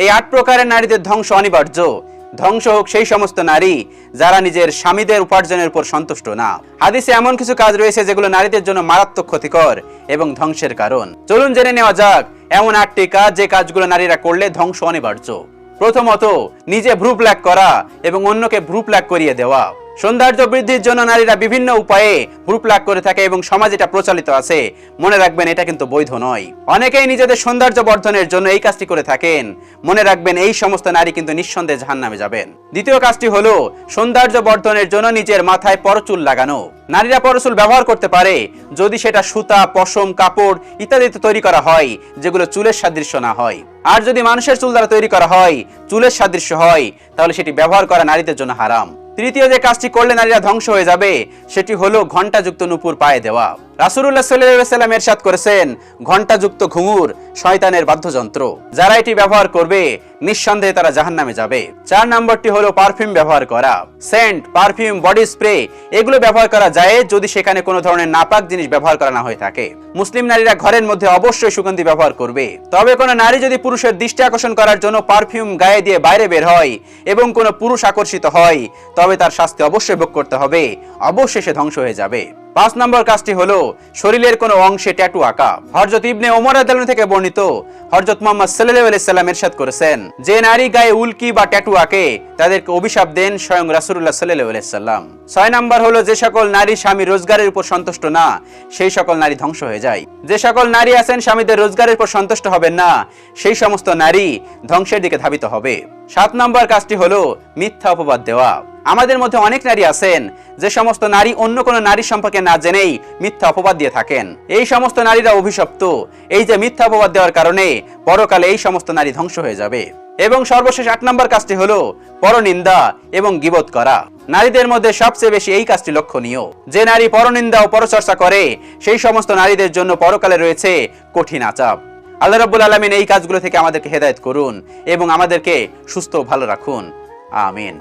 এই 8 প্রকারের নারীদের ধ্বংস অনিবার্য। ধ্বংস হোক সেই সমস্ত নারী যারা নিজের স্বামীদের উপার্জনের উপর সন্তুষ্ট না। হাদিসে এমন কিছু কাজ রয়েছে যেগুলো নারীদের জন্য মারাত্মক ক্ষতিকর এবং ধ্বংসের কারণ। চলুন জেনে নেওয়া যাক এমন 8টি কাজ যে কাজগুলো নারীরা করলে ধ্বংস অনিবার্য। প্রথমত, নিজে ভ্রু প্লাক করা এবং অন্যকে ভ্রু প্লাক করিয়ে দেওয়া। সৌন্দর্য বৃদ্ধির জন্য নারীরা বিভিন্ন উপায়ে ভ্রু প্লাক করে থাকে এবং সমাজে এটা প্রচলিত আছে। মনে রাখবেন এটা কিন্তু বৈধ নয়। অনেকেই নিজেদের সৌন্দর্য বর্ধনের জন্য এই কাজটি করে থাকেন। মনে রাখবেন এই সমস্ত নারী কিন্তু নিঃসন্দেহে জাহান্নামে যাবেন। দ্বিতীয় কাজটি হলো সৌন্দর্য বর্ধনের জন্য নিজের মাথায় পরচুল লাগানো। নারীরা পরচুল ব্যবহার করতে পারে যদি সেটা সুতা, পশম, কাপড় ইত্যাদিতে তৈরি করা হয় যেগুলো চুলের সাদৃশ্য না হয়। আর যদি মানুষের চুল দ্বারা তৈরি করা হয়, চুলের সাদৃশ্য হয়, তাহলে সেটি ব্যবহার করা নারীদের জন্য হারাম। তৃতীয় যে কাজটি করলে নারীরা ধ্বংস হয়ে যাবে সেটি হলো ঘণ্টাযুক্ত নূপুর পায়ে দেওয়া। রাসূলুল্লাহ সাল্লাল্লাহু আলাইহি ওয়াসাল্লাম ইরশাদ করেছেন, ঘণ্টাযুক্ত ঘুঙুর শয়তানের বাদ্যযন্ত্র। যারা এটি ব্যবহার করবে নিঃসন্দেহে তারা জাহান্নামে যাবে। 4 নম্বরটি হলো পারফিউম ব্যবহার করা। সেন্ট, পারফিউম, বডি স্প্রে এগুলো ব্যবহার করা যায় যদি সেখানে কোনো ধরনের নাপাক জিনিস ব্যবহার করা না হয়ে থাকে। মুসলিম নারীরা ঘরের মধ্যে অবশ্যই সুগন্ধি ব্যবহার করবে। তবে কোনো নারী যদি পুরুষের দৃষ্টি আকর্ষণ করার জন্য পারফিউম গায়ে দিয়ে বাইরে বের হয় এবং কোনো পুরুষ আকর্ষিত হয়, তবে তার শাস্তি অবশ্যই ভোগ করতে হবে, অবশ্যই সে ধ্বংস হয়ে যাবে। 5 নম্বর কাজটি হলো শরীরের কোনো অংশে ট্যাটু আঁকা। হযরত ইবনে ওমর রাদিয়াল্লাহু থেকে বর্ণিত, হযরত মুহাম্মদ সাল্লাল্লাহু আলাইহি সাল্লাম ইরশাদ করেছেন, যে নারী গায়ে উল্কি বা ট্যাটু আঁকে তাদেরকে অভিশাপ দেন স্বয়ং রাসূলুল্লাহ সাল্লাল্লাহু আলাইহি সাল্লাম। 6 নম্বর হলো যে সকল নারী স্বামী রোজগারের উপর সন্তুষ্ট না সেই সকল নারী ধ্বংস হয়ে যায়। যে সকল নারী আছেন স্বামীদের রোজগারের উপর সন্তুষ্ট হবেন না সেই সমস্ত নারী ধ্বংসের দিকে ধাবিত হবে। 7 নম্বর কাজটি হলো মিথ্যা অপবাদ দেওয়া। আমাদের মধ্যে অনেক নারী আছেন যে সমস্ত নারী অন্য কোনো নারী সম্পর্কে না জেনেই মিথ্যা অপবাদ দিয়ে থাকেন। এই সমস্ত নারীরা অভিশপ্ত। এই যে মিথ্যা অপবাদ দেওয়ার কারণে পরকালে এই সমস্ত নারী ধ্বংস হয়ে যাবে। এবং সর্বশেষ 8 নম্বর কাজটি হলো পরনিন্দা এবং গীবত করা। নারীদের মধ্যে সবচেয়ে বেশি এই কাজটি লক্ষণীয়। যে নারী পরনিন্দা ও পরচর্চা করে সেই সমস্ত নারীদের জন্য পরকালে রয়েছে কঠিন আযাব। আল্লাহ রাব্বুল আলামিন এই কাজগুলো থেকে আমাদেরকে হেদায়েত করুন এবং আমাদেরকে সুস্থ ও ভালো রাখুন। আমিন।